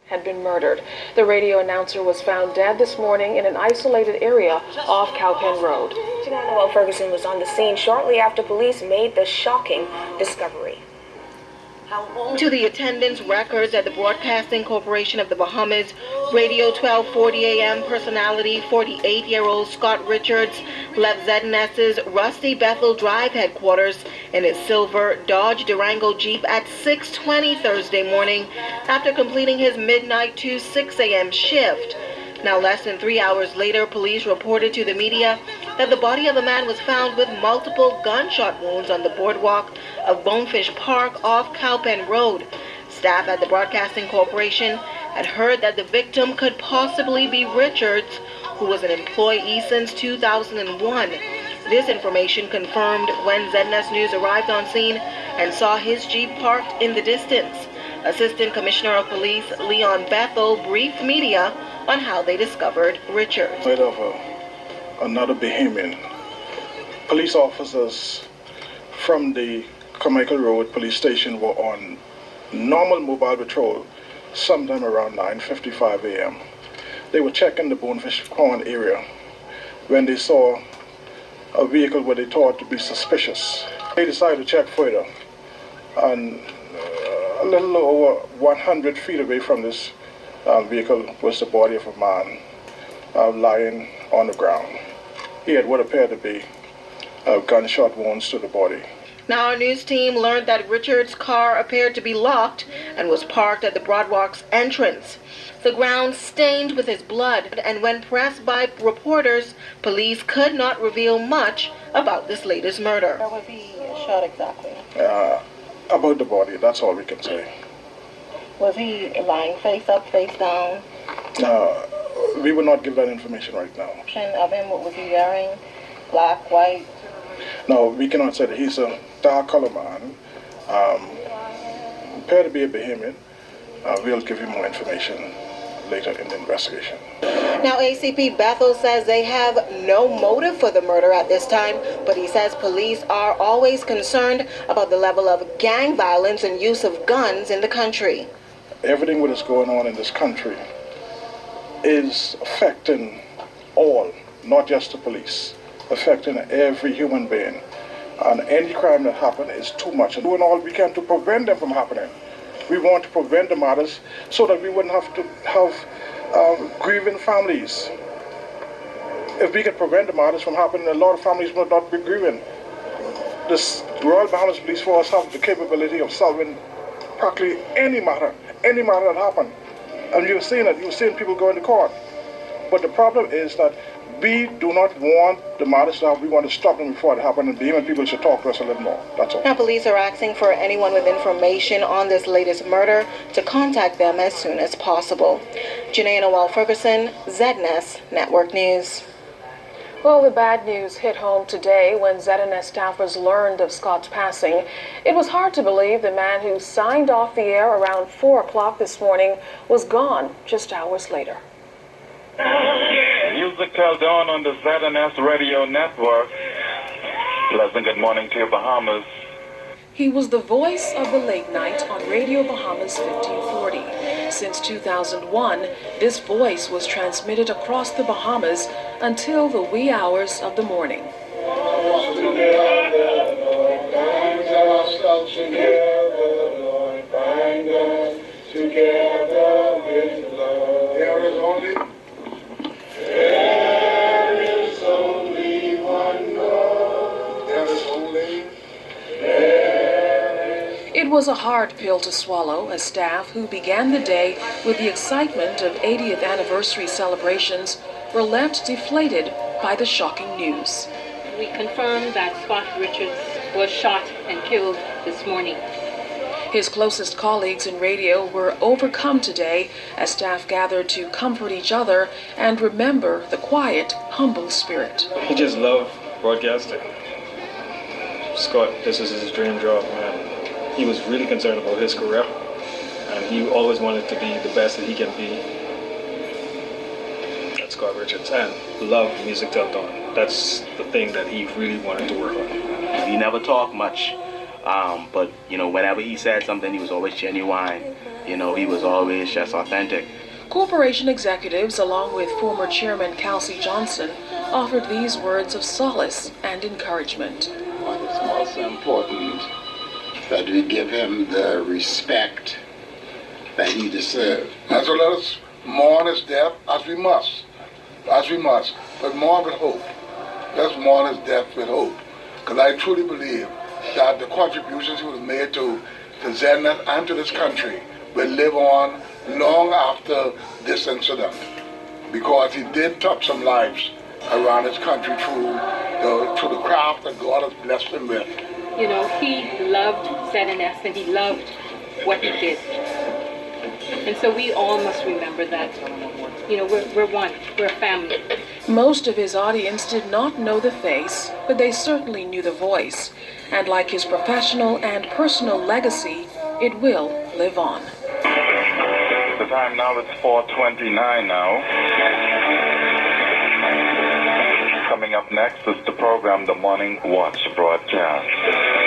had been murdered. The radio announcer was found dead this morning in an isolated area off Cowpen Road. Janelle Ferguson was on the scene shortly after police made the shocking discovery. To the attendance records at the Broadcasting Corporation of the Bahamas, Radio 1240 AM personality 48-year-old Scott Richards left ZNS's Rusty Bethel Drive headquarters in his silver Dodge Durango Jeep at 6:20 Thursday morning after completing his midnight to 6 a.m. shift. Now, less than 3 hours later, police reported to the media that the body of a man was found with multiple gunshot wounds on the boardwalk of Bonefish Park off Cowpen Road. Staff at the Broadcasting Corporation had heard that the victim could possibly be Richards, who was an employee since 2001. This information confirmed when ZNS News arrived on scene and saw his Jeep parked in the distance. Assistant Commissioner of Police Leon Bethel briefed media on how they discovered Richards. Right of another Bahamian. Police officers from the Carmichael Road police station were on normal mobile patrol sometime around 9:55 a.m. They were checking the Bonefish Pond area when they saw a vehicle where they thought to be suspicious. They decided to check further, and a little over 100 feet away from this vehicle was the body of a man lying on the ground. He had what appeared to be gunshot wounds to the body. Now, our news team learned that Richards' car appeared to be locked and was parked at the Broadwalk's entrance. The ground stained with his blood, and when pressed by reporters, police could not reveal much about this latest murder. Where was he shot exactly? About the body, that's all we can say. Was he lying face up, face down? We will not give that information right now. Of him, what was he wearing? Black, white? No, we cannot say that. He's a dark color man. Appeared to be a Bahamian. We'll give you more information later in the investigation. Now, ACP Bethel says they have no motive for the murder at this time, but he says police are always concerned about the level of gang violence and use of guns in the country. Everything that is going on in this country is affecting all, not just the police, affecting every human being. And any crime that happens is too much. And doing all we can to prevent them from happening. We want to prevent the matters so that we wouldn't have to have grieving families. If we could prevent the matters from happening, a lot of families would not be grieving. The Royal Bahamas Police Force have the capability of solving practically any matter that happened. And you've seen it, you've seen people go into court. But the problem is that we do not want the matters to happen. We want to stop them before it happens, and the human people should talk to us a little more. That's all. Now, police are asking for anyone with information on this latest murder to contact them as soon as possible. Janae Noel Ferguson, ZNS Network News. Well, the bad news hit home today when ZNS staffers learned of Scott's passing. It was hard to believe the man who signed off the air around 4 o'clock this morning was gone just hours later. Music till dawn on the ZNS radio network. Pleasant good morning to your Bahamas. He was the voice of the late night on Radio Bahamas 1540. Since 2001, this voice was transmitted across the Bahamas until the wee hours of the morning. It was a hard pill to swallow as staff who began the day with the excitement of 80th anniversary celebrations were left deflated by the shocking news. We confirm that Scott Richards was shot and killed this morning. His closest colleagues in radio were overcome today as staff gathered to comfort each other and remember the quiet, humble spirit. He just loved broadcasting. Scott, this is his dream job, man. He was really concerned about his career, and he always wanted to be the best that he can be. That's Scott Richards, and loved music till dawn. That's the thing that he really wanted to work on. He never talked much But, you know, whenever he said something, he was always genuine. You know, he was always just authentic. Corporation executives, along with former chairman Kelsey Johnson, offered these words of solace and encouragement. What is most important, that we give him the respect that he deserved. And so let us mourn his death as we must, but mourn with hope. Let's mourn his death with hope, because I truly believe that the contributions he was made to ZNS and to this country will live on long after this incident, because he did touch some lives around his country through the craft that God has blessed him with. You know, he loved ZNS and he loved what he did. And so we all must remember that, you know, we're one, we're a family. Most of his audience did not know the face, but they certainly knew the voice. And like his professional and personal legacy, it will live on. The time now is 4:29 now. Coming up next is the program, The Morning Watch broadcast.